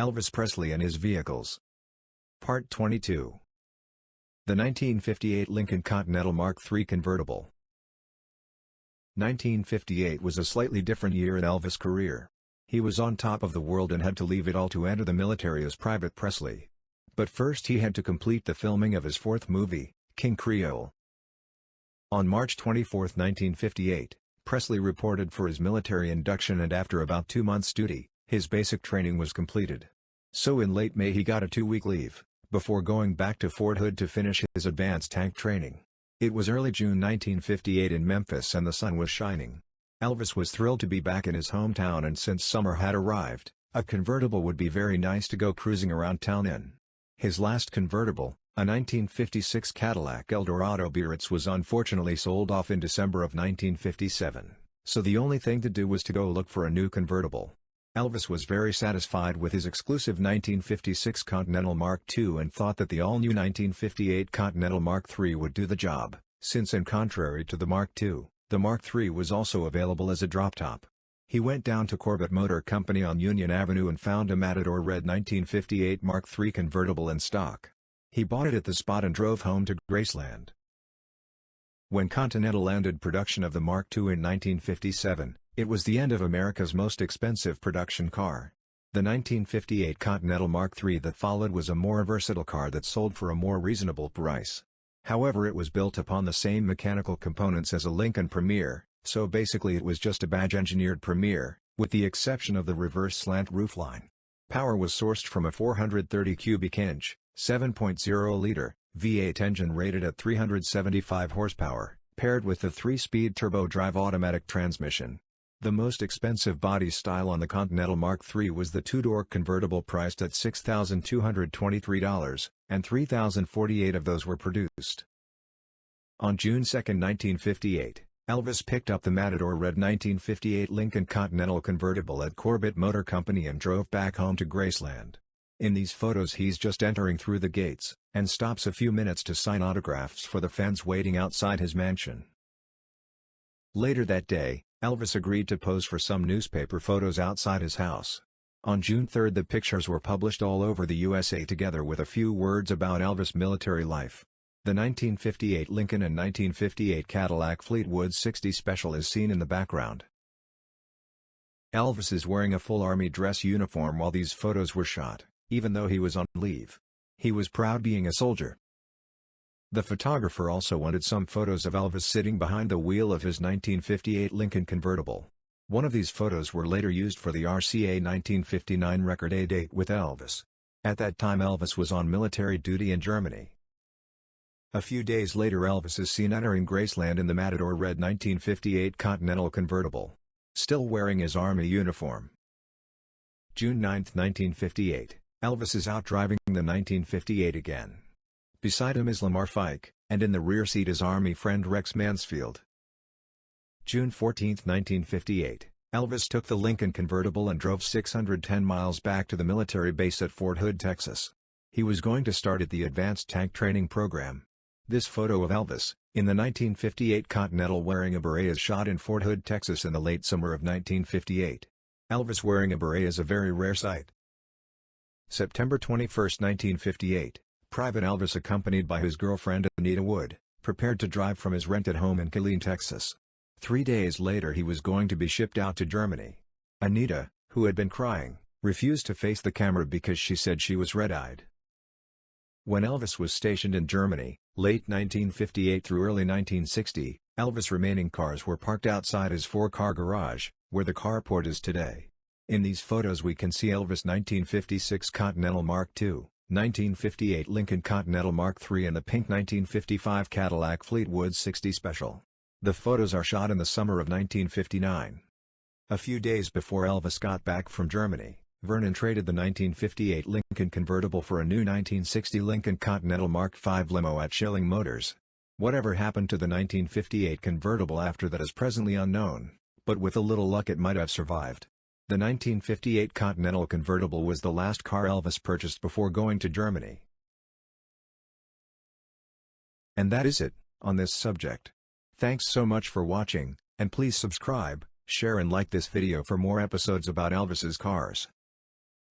Elvis Presley and his vehicles. Part 22. The 1958 Lincoln Continental Mark III convertible. 1958 was a slightly different year in Elvis' career. He was on top of the world and had to leave it all to enter the military as Private Presley. But first he had to complete the filming of his fourth movie, King Creole. On March 24, 1958, Presley reported for his military induction, and after about 2 months' duty, his basic training was completed. So in late May he got a 2-week leave, before going back to Fort Hood to finish his advanced tank training. It was early June 1958 in Memphis and the sun was shining. Elvis was thrilled to be back in his hometown, and since summer had arrived, a convertible would be very nice to go cruising around town in. His last convertible, a 1956 Cadillac Eldorado Biarritz, was unfortunately sold off in December of 1957, so the only thing to do was to go look for a new convertible. Elvis was very satisfied with his exclusive 1956 Continental Mark II and thought that the all-new 1958 Continental Mark III would do the job, since in contrary to the Mark II, the Mark III was also available as a drop-top. He went down to Corbett Motor Company on Union Avenue and found a Matador red 1958 Mark III convertible in stock. He bought it at the spot and drove home to Graceland. When Continental ended production of the Mark II in 1957, it was the end of America's most expensive production car. The 1958 Continental Mark III that followed was a more versatile car that sold for a more reasonable price. However, it was built upon the same mechanical components as a Lincoln Premier, so basically it was just a badge-engineered Premier, with the exception of the reverse slant roofline. Power was sourced from a 430 cubic inch, 7.0-liter, V8 engine rated at 375 horsepower, paired with the 3-speed turbo-drive automatic transmission. The most expensive body style on the Continental Mark III was the two-door convertible priced at $6,223, and 3,048 of those were produced. On June 2, 1958, Elvis picked up the Matador red 1958 Lincoln Continental convertible at Corbett Motor Company and drove back home to Graceland. In these photos he's just entering through the gates, and stops a few minutes to sign autographs for the fans waiting outside his mansion. Later that day, Elvis agreed to pose for some newspaper photos outside his house. On June 3 the pictures were published all over the USA together with a few words about Elvis' military life. The 1958 Lincoln and 1958 Cadillac Fleetwood 60 Special is seen in the background. Elvis is wearing a full army dress uniform while these photos were shot, even though he was on leave. He was proud being a soldier. The photographer also wanted some photos of Elvis sitting behind the wheel of his 1958 Lincoln convertible. One of these photos were later used for the RCA 1959 record A Date with Elvis. At that time Elvis was on military duty in Germany. A few days later Elvis is seen entering Graceland in the Matador red 1958 Continental convertible, still wearing his army uniform. June 9, 1958, Elvis is out driving the 1958 again. Beside him is Lamar Fike, and in the rear seat is Army friend Rex Mansfield. June 14, 1958, Elvis took the Lincoln convertible and drove 610 miles back to the military base at Fort Hood, Texas. He was going to start at the advanced tank training program. This photo of Elvis, in the 1958 Continental wearing a beret, is shot in Fort Hood, Texas in the late summer of 1958. Elvis wearing a beret is a very rare sight. September 21, 1958. Private Elvis, accompanied by his girlfriend Anita Wood, prepared to drive from his rented home in Killeen, Texas. 3 days later he was going to be shipped out to Germany. Anita, who had been crying, refused to face the camera because she said she was red-eyed. When Elvis was stationed in Germany, late 1958 through early 1960, Elvis' remaining cars were parked outside his 4-car garage, where the carport is today. In these photos we can see Elvis' 1956 Continental Mark II, 1958 Lincoln Continental Mark III and the pink 1955 Cadillac Fleetwood 60 Special. The photos are shot in the summer of 1959. A few days before Elvis got back from Germany, Vernon traded the 1958 Lincoln convertible for a new 1960 Lincoln Continental Mark V limo at Schilling Motors. Whatever happened to the 1958 convertible after that is presently unknown, but with a little luck it might have survived. The 1958 Continental convertible was the last car Elvis purchased before going to Germany. And that is it, on this subject. Thanks so much for watching, and please subscribe, share and like this video for more episodes about Elvis's cars.